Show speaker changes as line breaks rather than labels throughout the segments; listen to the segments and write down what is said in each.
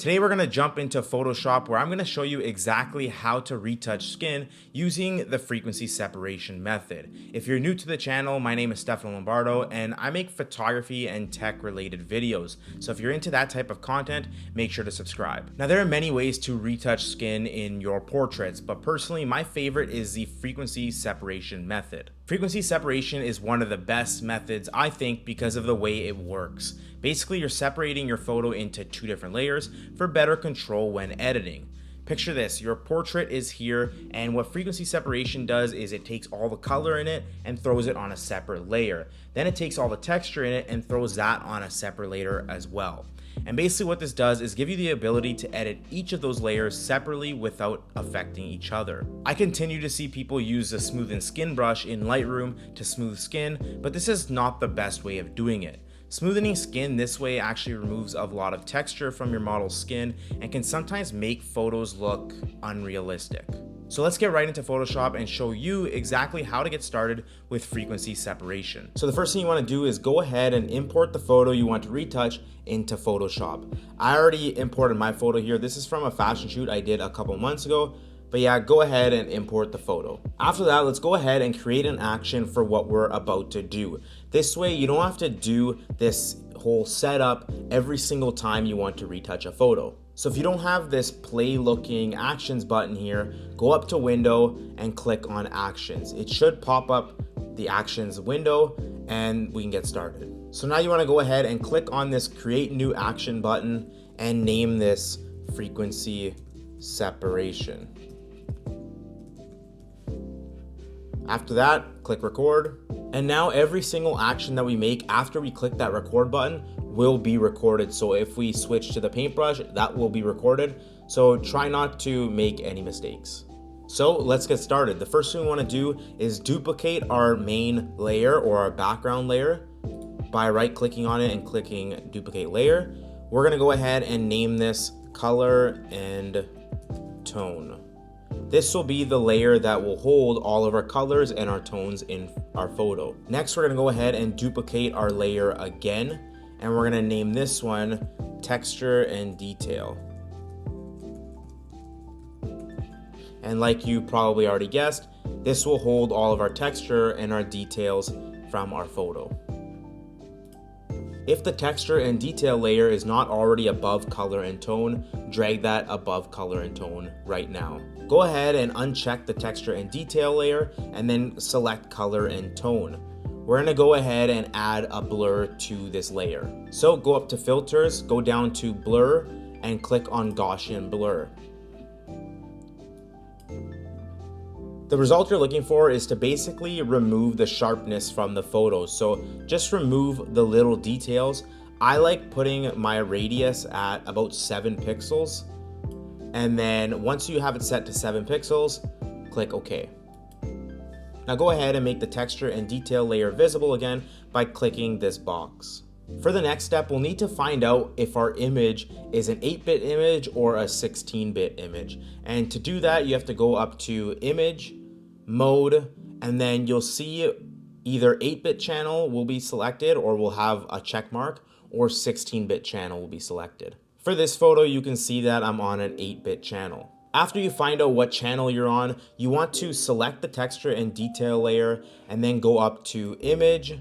Today we're going to jump into Photoshop where I'm going to show you exactly how to retouch skin using the frequency separation method. If you're new to the channel, my name is Stefano Lombardo and I make photography and tech related videos. So if you're into that type of content, make sure to subscribe. Now there are many ways to retouch skin in your portraits, but personally my favorite is the frequency separation method. Frequency separation is one of the best methods, I think, because of the way it works. Basically, you're separating your photo into two different layers for better control when editing. Picture this, your portrait is here, and what frequency separation does is it takes all the color in it and throws it on a separate layer. Then it takes all the texture in it and throws that on a separate layer as well. And basically what this does is give you the ability to edit each of those layers separately without affecting each other. I continue to see people use the smooth skin brush in Lightroom to smooth skin, but this is not the best way of doing it. Smoothing skin this way actually removes a lot of texture from your model's skin and can sometimes make photos look unrealistic. So let's get right into Photoshop and show you exactly how to get started with frequency separation. So the first thing you want to do is go ahead and import the photo you want to retouch into Photoshop. I already imported my photo here. This is from a fashion shoot I did a couple months ago. But yeah, go ahead and import the photo. After that, let's go ahead and create an action for what we're about to do. This way, you don't have to do this whole setup every single time you want to retouch a photo. So if you don't have this play looking actions button here, go up to window and click on actions. It should pop up the actions window and we can get started. So now you want to go ahead and click on this create new action button and name this frequency separation. After that, click record. And now every single action that we make after we click that record button will be recorded. So if we switch to the paintbrush, that will be recorded. So try not to make any mistakes. So let's get started. The first thing we want to do is duplicate our main layer or our background layer by right clicking on it and clicking duplicate layer. We're going to go ahead and name this color and tone. This will be the layer that will hold all of our colors and our tones in our photo. Next, we're going to go ahead and duplicate our layer again, and we're going to name this one texture and detail. And like you probably already guessed, this will hold all of our texture and our details from our photo. If the texture and detail layer is not already above color and tone, drag that above color and tone right now. Go ahead and uncheck the texture and detail layer and then select color and tone. We're going to go ahead and add a blur to this layer. So go up to filters, go down to blur and click on Gaussian blur. The result you're looking for is to basically remove the sharpness from the photo. So just remove the little details. I like putting my radius at about 7 pixels. And then once you have it set to 7 pixels, click OK. Now go ahead and make the texture and detail layer visible again by clicking this box. For the next step, we'll need to find out if our image is an 8-bit image or a 16-bit image. And to do that, you have to go up to Image, Mode, and then you'll see either 8-bit channel will be selected or will have a check mark, or 16-bit channel will be selected. For this photo, you can see that I'm on an 8-bit channel. After you find out what channel you're on, you want to select the texture and detail layer and then go up to Image,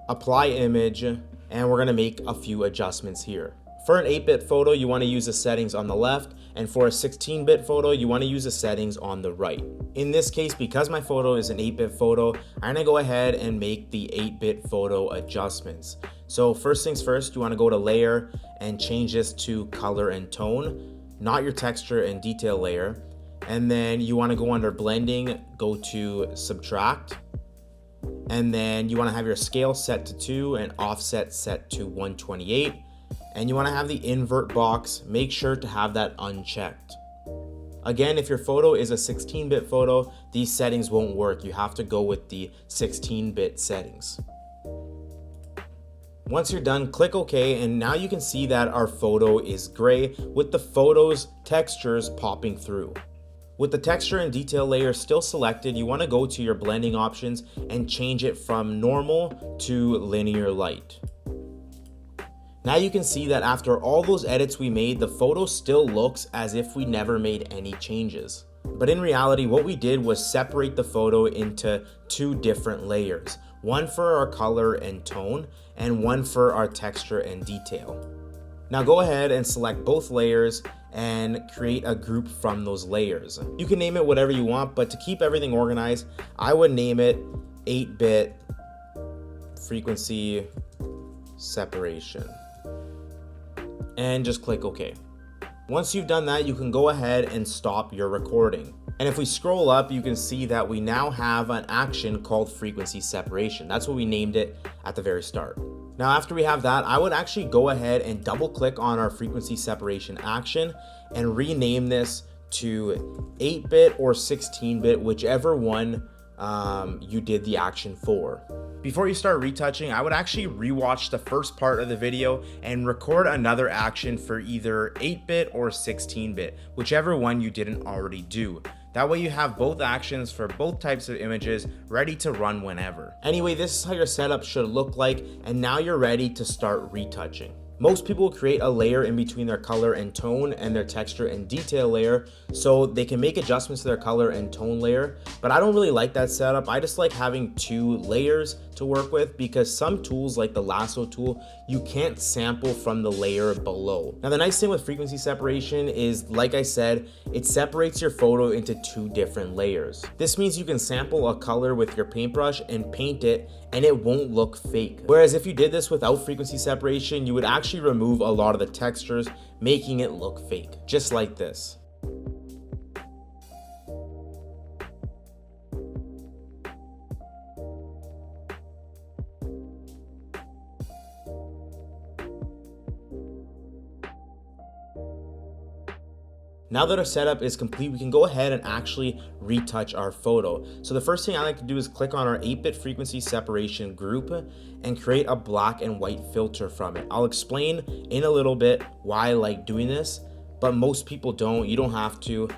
Apply Image, and we're going to make a few adjustments here. For an 8-bit photo, you want to use the settings on the left, and for a 16-bit photo, you want to use the settings on the right. In this case, because my photo is an 8-bit photo, I'm going to go ahead and make the 8-bit photo adjustments. So first things first, you want to go to Layer and change this to Color and Tone, not your texture and detail layer. And then you want to go under Blending, go to Subtract. And then you want to have your scale set to 2 and offset set to 128. And you want to have the invert box, make sure to have that unchecked. Again, if your photo is a 16-bit photo, these settings won't work. You have to go with the 16-bit settings. Once you're done, click OK, and now you can see that our photo is gray with the photo's textures popping through. With the texture and detail layer still selected, you want to go to your blending options and change it from normal to linear light. Now you can see that after all those edits we made, the photo still looks as if we never made any changes. But in reality, what we did was separate the photo into two different layers, one for our color and tone, and one for our texture and detail. Now go ahead and select both layers and create a group from those layers. You can name it whatever you want, but to keep everything organized, I would name it 8-bit frequency separation. And just click OK. Once you've done that, you can go ahead and stop your recording. And if we scroll up, you can see that we now have an action called frequency separation. That's what we named it at the very start. Now, after we have that, I would actually go ahead and double click on our frequency separation action and rename this to 8-bit or 16-bit, whichever one you did the action for. Before you start retouching, I would actually rewatch the first part of the video and record another action for either 8-bit or 16-bit, whichever one you didn't already do. That way you have both actions for both types of images ready to run whenever. Anyway, this is how your setup should look like, and now you're ready to start retouching. Most people create a layer in between their color and tone and their texture and detail layer so they can make adjustments to their color and tone layer, but I don't really like that setup. I just like having two layers to work with because some tools like the Lasso Tool, you can't sample from the layer below. Now the nice thing with frequency separation is, like I said, it separates your photo into two different layers. This means you can sample a color with your paintbrush and paint it and it won't look fake. Whereas if you did this without frequency separation, you would actually remove a lot of the textures, making it look fake, just like this. Now that our setup is complete, we can go ahead and actually retouch our photo. So the first thing I like to do is click on our 8-bit frequency separation group and create a black and white filter from it. I'll explain in a little bit why I like doing this, but most people don't. You don't have to.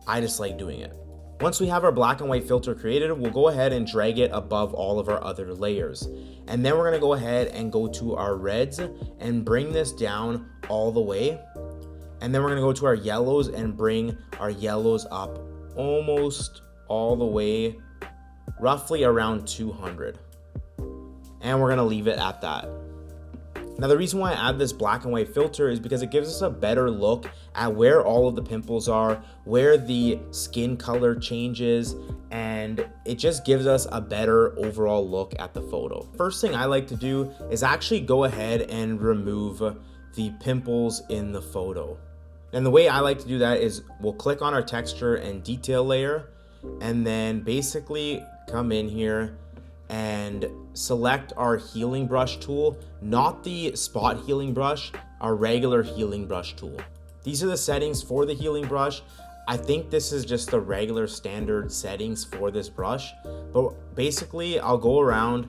I just like doing it. Once we have our black and white filter created, we'll go ahead and drag it above all of our other layers. And then we're gonna go ahead and go to our reds and bring this down all the way. And then we're gonna go to our yellows and bring our yellows up almost all the way, roughly around 200. And we're gonna leave it at that. Now the reason why I add this black and white filter is because it gives us a better look at where all of the pimples are, where the skin color changes, and it just gives us a better overall look at the photo. First thing I like to do is actually go ahead and remove the pimples in the photo. And the way I like to do that is we'll click on our texture and detail layer and then basically come in here and select our healing brush tool, not the spot healing brush, our regular healing brush tool. These are the settings for the healing brush. I think this is just the regular standard settings for this brush, but basically I'll go around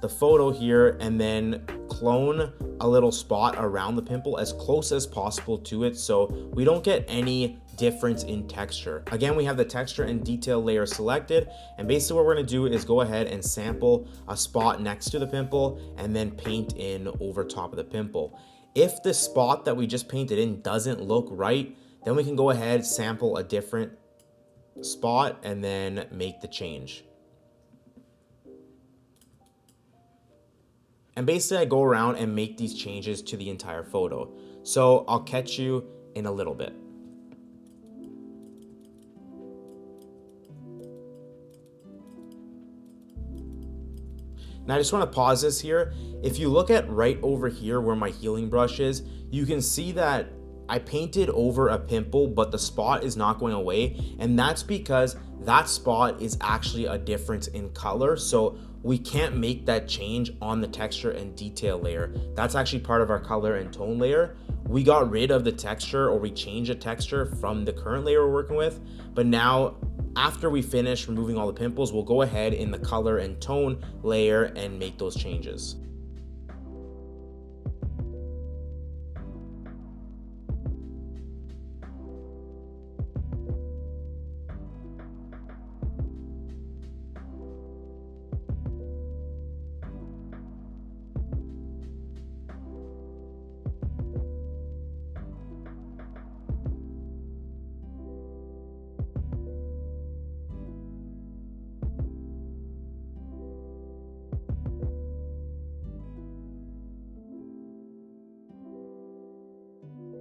the photo here and then clone a little spot around the pimple as close as possible to it so we don't get any difference in texture. Again, we have the texture and detail layer selected, and basically what we're going to do is go ahead and sample a spot next to the pimple and then paint in over top of the pimple. If the spot that we just painted in doesn't look right, then we can go ahead, sample a different spot and then make the change. And basically I go around and make these changes to the entire photo. So I'll catch you in a little bit. Now I just want to pause this here. If you look at right over here where my healing brush is, you can see that I painted over a pimple, but the spot is not going away. And that's because that spot is actually a difference in color. So we can't make that change on the texture and detail layer. That's actually part of our color and tone layer. We got rid of the texture, or we changed the texture from the current layer we're working with. But now, after we finish removing all the pimples, we'll go ahead in the color and tone layer and make those changes.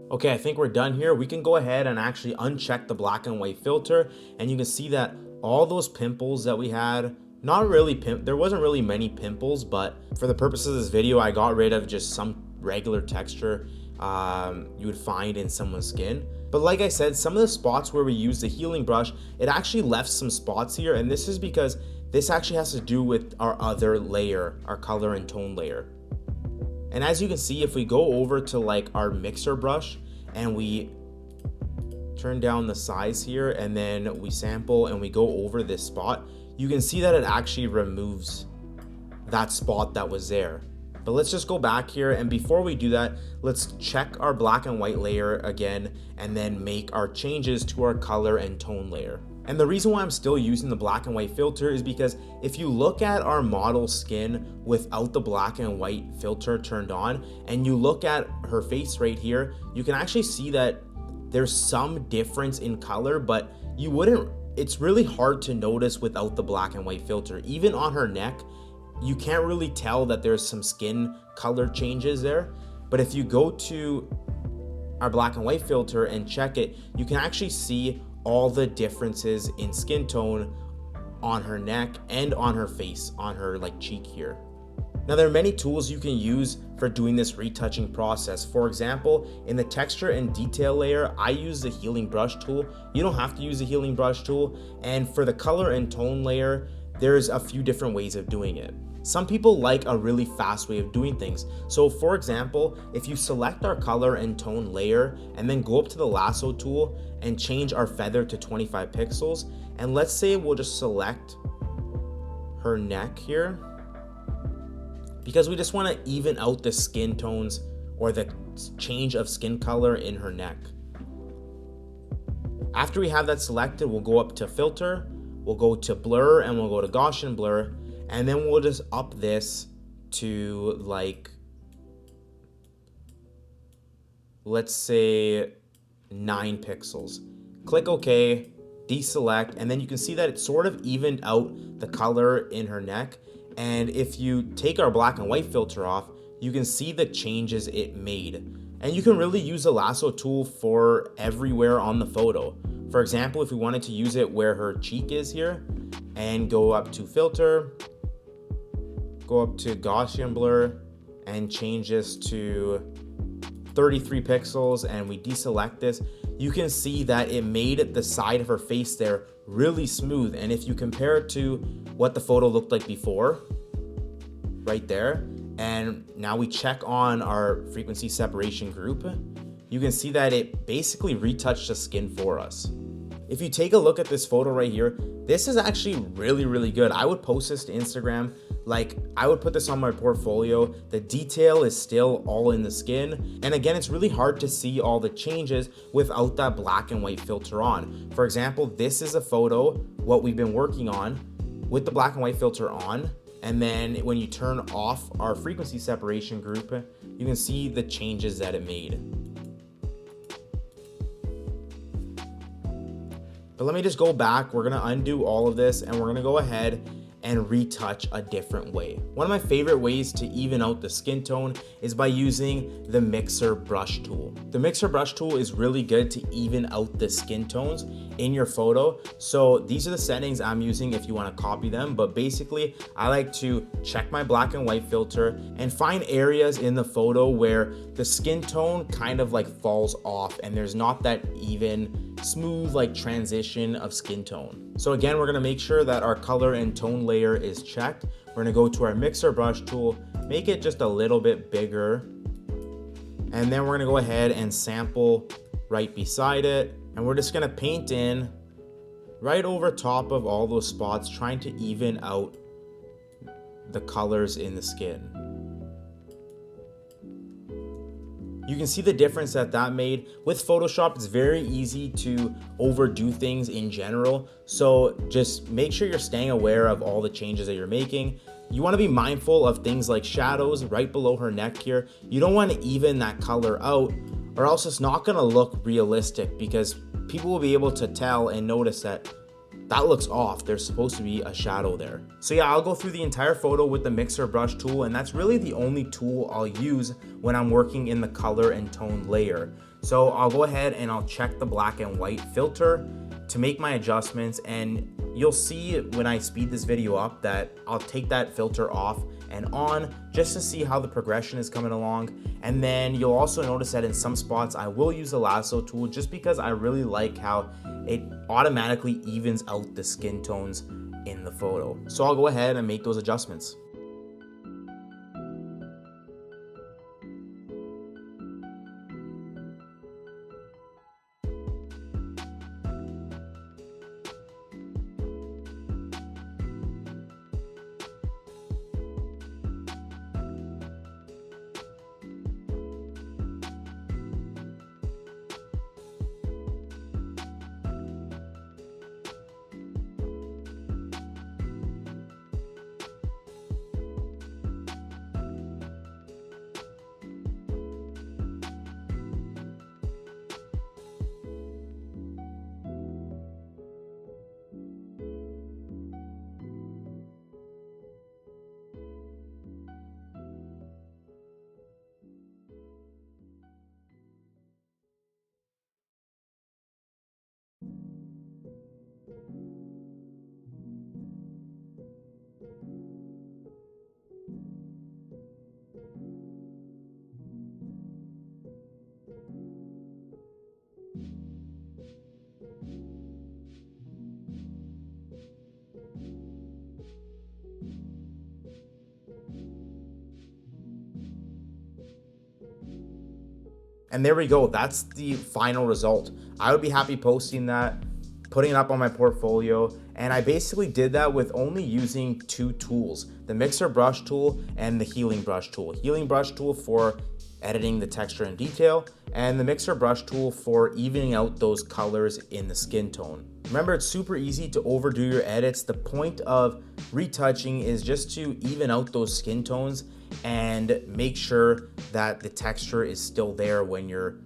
Okay, I think we're done here. We can go ahead and actually uncheck the black and white filter, and you can see that all those pimples that we had, not really there wasn't really many pimples, but for the purposes of this video, I got rid of just some regular texture you would find in someone's skin. But like I said, some of the spots where we use the healing brush, it actually left some spots here, and this is because this actually has to do with our other layer, our color and tone layer. And as you can see, if we go over to like our mixer brush and we turn down the size here and then we sample and we go over this spot, you can see that it actually removes that spot that was there. But let's just go back here, and before we do that, let's check our black and white layer again and then make our changes to our color and tone layer. And the reason why I'm still using the black and white filter is because if you look at our model skin without the black and white filter turned on, and you look at her face right here, you can actually see that there's some difference in color, but it's really hard to notice without the black and white filter. Even on her neck, you can't really tell that there's some skin color changes there. But if you go to our black and white filter and check it, you can actually see all the differences in skin tone on her neck and on her face, on her like cheek here. Now there are many tools you can use for doing this retouching process. For example, in the texture and detail layer, I use the healing brush tool. You don't have to use the healing brush tool. And for the color and tone layer, there's a few different ways of doing it. Some people like a really fast way of doing things. So for example, if you select our color and tone layer and then go up to the lasso tool and change our feather to 25 pixels, and let's say we'll just select her neck here, because we just want to even out the skin tones or the change of skin color in her neck. After we have that selected, we'll go up to filter, we'll go to blur, and we'll go to Gaussian blur, and then we'll just up this to like, let's say 9 pixels. Click OK, deselect, and then you can see that it sort of evened out the color in her neck. And if you take our black and white filter off, you can see the changes it made. And you can really use the lasso tool for everywhere on the photo. For example, if we wanted to use it where her cheek is here, and go up to filter, go up to Gaussian blur, and change this to 33 pixels, and we deselect this, you can see that it made the side of her face there really smooth. And if you compare it to what the photo looked like before, right there, and now we check on our frequency separation group, you can see that it basically retouched the skin for us. If you take a look at this photo right here, this is actually really, really good. I would post this to Instagram. Like, I would put this on my portfolio. The detail is still all in the skin. And again, it's really hard to see all the changes without that black and white filter on. For example, this is a photo, what we've been working on with the black and white filter on. And then when you turn off our frequency separation group, you can see the changes that it made. But let me just go back. We're gonna undo all of this and we're gonna go ahead and retouch a different way. One of my favorite ways to even out the skin tone is by using the mixer brush tool. The mixer brush tool is really good to even out the skin tones in your photo. So these are the settings I'm using if you want to copy them, but basically I like to check my black and white filter and find areas in the photo where the skin tone kind of like falls off and there's not that even smooth like transition of skin tone. So again, we're going to make sure that our color and tone layer is checked. We're going to go to our mixer brush tool, make it just a little bit bigger, and then we're going to go ahead and sample right beside it, and we're just going to paint in right over top of all those spots, trying to even out the colors in the skin. You can see the difference that made. With Photoshop, it's very easy to overdo things in general. So just make sure you're staying aware of all the changes that you're making. You want to be mindful of things like shadows right below her neck here. You don't want to even that color out, or else it's not going to look realistic, because people will be able to tell and notice that looks off. There's supposed to be a shadow there. So yeah, I'll go through the entire photo with the mixer brush tool, and that's really the only tool I'll use when I'm working in the color and tone layer. So I'll go ahead and I'll check the black and white filter to make my adjustments, and you'll see when I speed this video up that I'll take that filter off and on just to see how the progression is coming along. And then you'll also notice that in some spots I will use the lasso tool just because I really like how it automatically evens out the skin tones in the photo. So I'll go ahead and make those adjustments. And there we go, that's the final result. I would be happy posting that, putting it up on my portfolio, and I basically did that with only using two tools, the mixer brush tool and the healing brush tool. Healing brush tool for editing the texture and detail, and the mixer brush tool for evening out those colors in the skin tone. Remember, it's super easy to overdo your edits. The point of retouching is just to even out those skin tones and make sure that the texture is still there when you're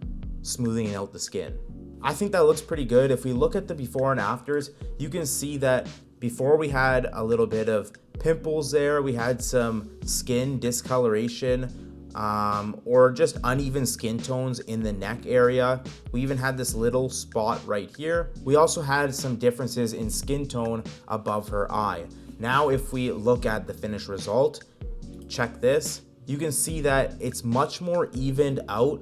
smoothing out the skin. I think that looks pretty good. If we look at the before and afters, you can see that before we had a little bit of pimples there, we had some skin discoloration, or just uneven skin tones in the neck area. We even had this little spot right here. We also had some differences in skin tone above her eye. Now, if we look at the finished result, check this, you can see that it's much more evened out.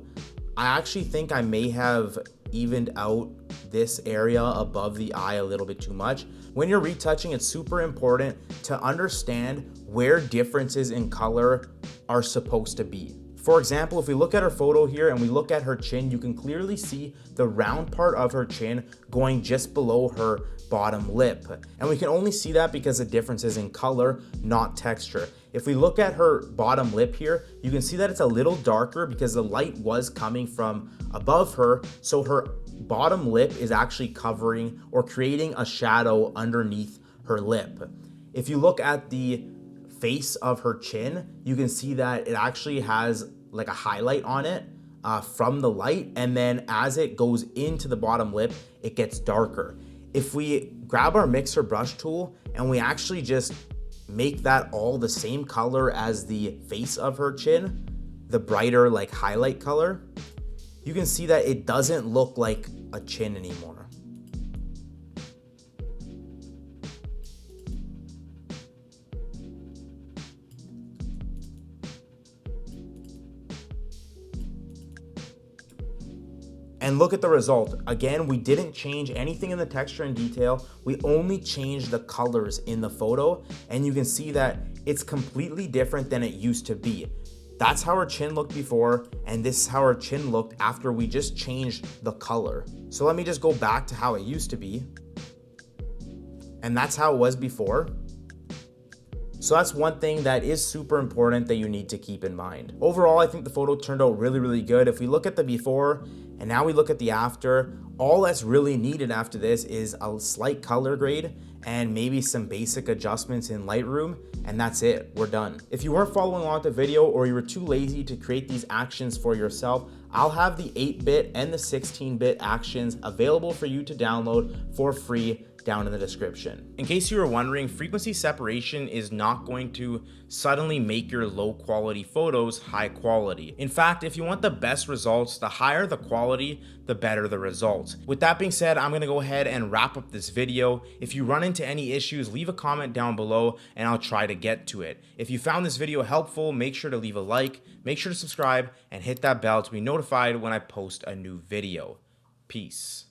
I actually think I may have evened out this area above the eye a little bit too much. When you're retouching, it's super important to understand where differences in color are supposed to be. For example, if we look at her photo here and we look at her chin, you can clearly see the round part of her chin going just below her bottom lip. And we can only see that because of differences in color, not texture. If we look at her bottom lip here, you can see that it's a little darker because the light was coming from above her, so her bottom lip is actually covering or creating a shadow underneath her lip. If you look at the face of her chin, you can see that it actually has like a highlight on it from the light, and then as it goes into the bottom lip, it gets darker. If we grab our mixer brush tool and we actually just make that all the same color as the face of her chin, the brighter like highlight color, you can see that it doesn't look like a chin anymore. And look at the result. Again, we didn't change anything in the texture and detail. We only changed the colors in the photo, and you can see that it's completely different than it used to be. That's how her chin looked before, and this is how her chin looked after we just changed the color. So let me just go back to how it used to be. And that's how it was before. So that's one thing that is super important that you need to keep in mind. Overall, I think the photo turned out really, really good. If we look at the before and now we look at the after, all that's really needed after this is a slight color grade and maybe some basic adjustments in Lightroom, and that's it, we're done. If you weren't following along the video or you were too lazy to create these actions for yourself, I'll have the 8-bit and the 16-bit actions available for you to download for free down in the description. In case you were wondering, frequency separation is not going to suddenly make your low quality photos high quality. In fact, if you want the best results, the higher the quality quality, the better the results. With that being said, I'm gonna go ahead and wrap up this video. If you run into any issues, leave a comment down below and I'll try to get to it. If you found this video helpful, make sure to leave a like, make sure to subscribe, and hit that bell to be notified when I post a new video. Peace.